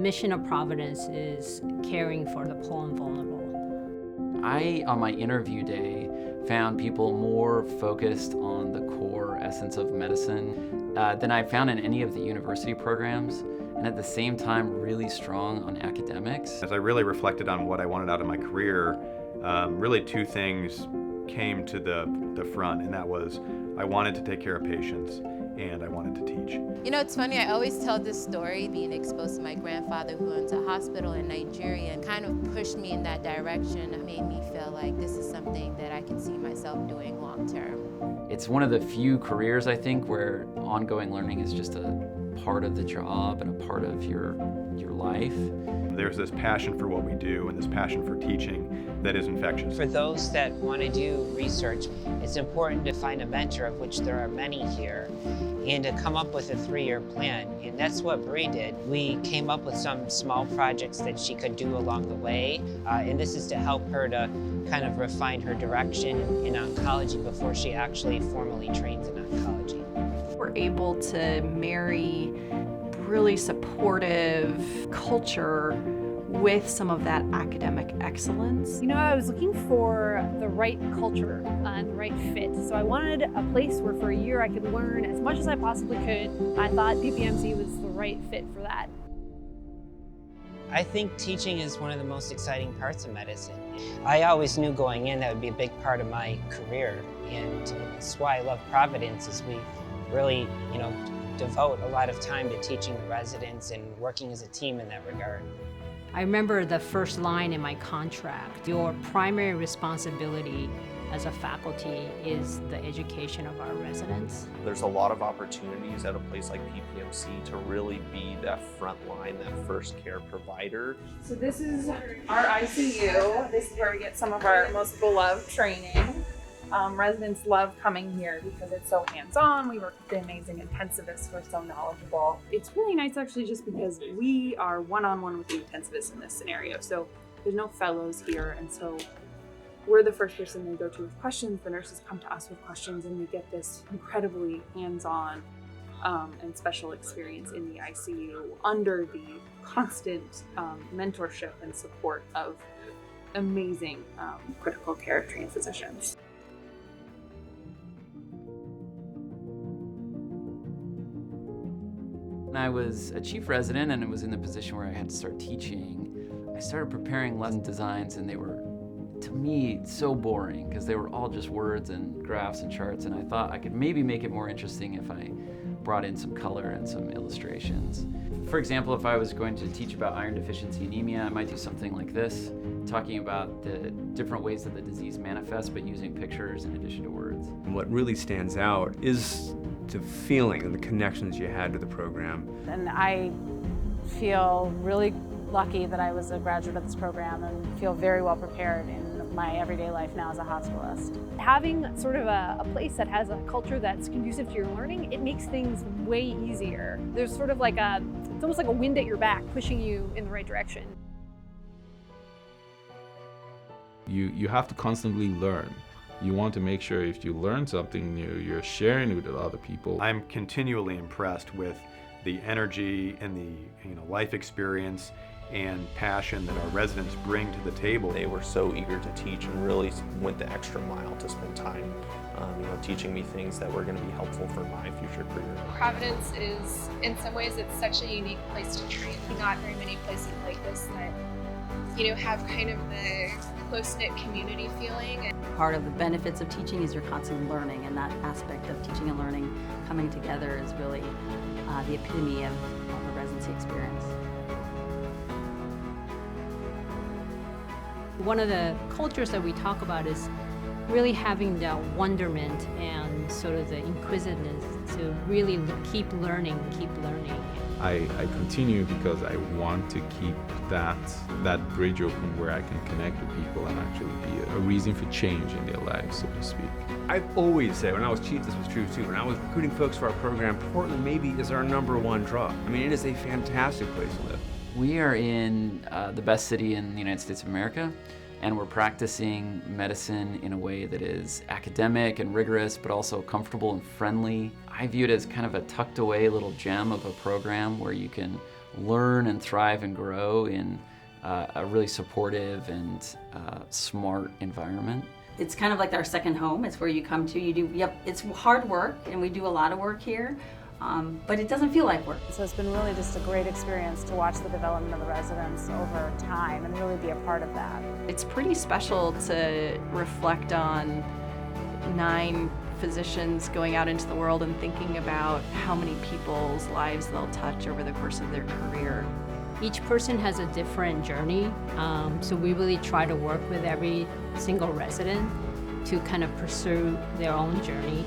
mission of Providence is caring for the poor and vulnerable. I, on my interview day, found people more focused on the core essence of medicine than I found in any of the university programs, and at the same time really strong on academics. As I really reflected on what I wanted out of my career, really two things came to the front, and that was I wanted to take care of patients and I wanted to teach. You know, it's funny, I always tell this story, being exposed to my grandfather who owns a hospital in Nigeria, and kind of pushed me in that direction. It made me feel like this is something that I can see myself doing long term. It's one of the few careers, I think, where ongoing learning is just a part of the job and a part of your life. There's this passion for what we do and this passion for teaching that is infectious. For those that want to do research, it's important to find a mentor, of which there are many here, and to come up with a 3-year plan. And that's what Bree did. We came up with some small projects that she could do along the way, and this is to help her to kind of refine her direction in oncology before she actually formally trains in oncology. We're able to marry really supportive culture with some of that academic excellence. You know, I was looking for the right culture and the right fit. So I wanted a place where for a year I could learn as much as I possibly could. I thought PPMC was the right fit for that. I think teaching is one of the most exciting parts of medicine. I always knew going in that would be a big part of my career, and that's why I love Providence, is we really, devote a lot of time to teaching the residents and working as a team in that regard. I remember the first line in my contract: your primary responsibility as a faculty is the education of our residents. There's a lot of opportunities at a place like PPMC to really be that front line, that first care provider. So this is our ICU. This is where we get some of our most beloved training. Residents love coming here because it's so hands-on. We work with the amazing intensivists who are so knowledgeable. It's really nice actually just because we are one-on-one with the intensivists in this scenario. So there's no fellows here, and so we're the first person they go to with questions. The nurses come to us with questions, and we get this incredibly hands-on and special experience in the ICU under the constant mentorship and support of amazing critical care trained physicians. When I was a chief resident and it was in the position where I had to start teaching, I started preparing lesson designs, and they were, to me, so boring because they were all just words and graphs and charts, and I thought I could maybe make it more interesting if I brought in some color and some illustrations. For example, if I was going to teach about iron deficiency anemia, I might do something like this, talking about the different ways that the disease manifests, but using pictures in addition to words. And what really stands out is the feeling and the connections you had to the program. And I feel really lucky that I was a graduate of this program and feel very well prepared in my everyday life now as a hospitalist. Having sort of a place that has a culture that's conducive to your learning, it makes things way easier. There's sort of like it's almost like a wind at your back pushing you in the right direction. You have to constantly learn. You want to make sure if you learn something new, you're sharing it with other people. I'm continually impressed with the energy and the life experience and passion that our residents bring to the table. They were so eager to teach and really went the extra mile to spend time teaching me things that were going to be helpful for my future career. Providence is, in some ways, it's such a unique place to train. Not very many places like this that, have kind of the close-knit community feeling. Part of the benefits of teaching is you're constantly learning, and that aspect of teaching and learning coming together is really the epitome of a residency experience. One of the cultures that we talk about is really having the wonderment and sort of the inquisitiveness to really keep learning. I continue because I want to keep that bridge open where I can connect with people and actually be a reason for change in their lives, so to speak. I've always said, when I was chief, this was true too. When I was recruiting folks for our program, Portland maybe is our #1 draw. I mean, it is a fantastic place to live. We are in the best city in the United States of America, and we're practicing medicine in a way that is academic and rigorous, but also comfortable and friendly. I view it as kind of a tucked away little gem of a program where you can learn and thrive and grow in a really supportive and smart environment. It's kind of like our second home. It's where you come to. It's hard work, and we do a lot of work here, but it doesn't feel like work. So it's been really just a great experience to watch the development of the residents over time and really be a part of that. It's pretty special to reflect on 9 physicians going out into the world and thinking about how many people's lives they'll touch over the course of their career. Each person has a different journey, so we really try to work with every single resident to kind of pursue their own journey